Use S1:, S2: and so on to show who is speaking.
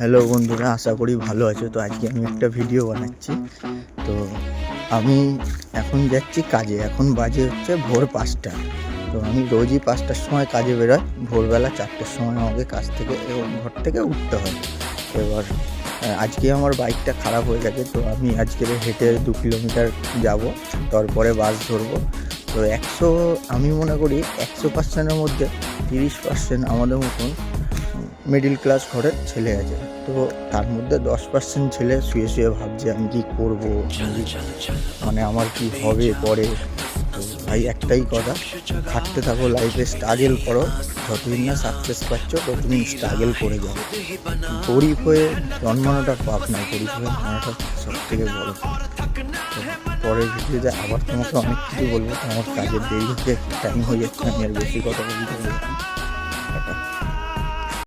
S1: Hello বন্ধুরা, আশা করি ভালো আছো। তো আজকে আমি একটা ভিডিও বানাচ্ছি। তো আমি এখন যাচ্ছি কাজে। এখন বাজে হচ্ছে ভোর 5টা। তো আমি রোজই 5টার সময় কাজে বেরোই। ভোরবেলা 4টার সময় আমাকে ঘর থেকে উঠতে হয়। এবার আজকে আমার বাইকটা খারাপ হয়ে গেছে, তো আমি আজকে হেঁটে 2 কিলোমিটার যাব, তারপরে বাস ধরবো। তো আমি মনে করি 100%-এর মধ্যে 30% আমাদের মতন মিডিল ক্লাস ঘরের ছেলে আছে। তো তার মধ্যে 10% ছেলে শুয়ে শুয়ে ভাবছে আমি কি করবো, মানে আমার কি হবে পরে। তো ভাই একটাই কথা, খাটতে থাকো, লাইফে স্ট্রাগল করো, যতদিন না সাকসেস পাচ্ছ ততদিন স্ট্রাগল করে যাও। গরিব হয়ে জন্মানোটা পাপ না, গরিব হয়ে মানাটা সব থেকে বড় পাপ। তো পরের ভিডিওতে আবার তোমাকে অনেক কিছু বলবো। তো আমার কাজের দেরি হচ্ছে, টাইম হয়ে যাচ্ছে, আমি আর বেশি কথা বলতে পারবো না।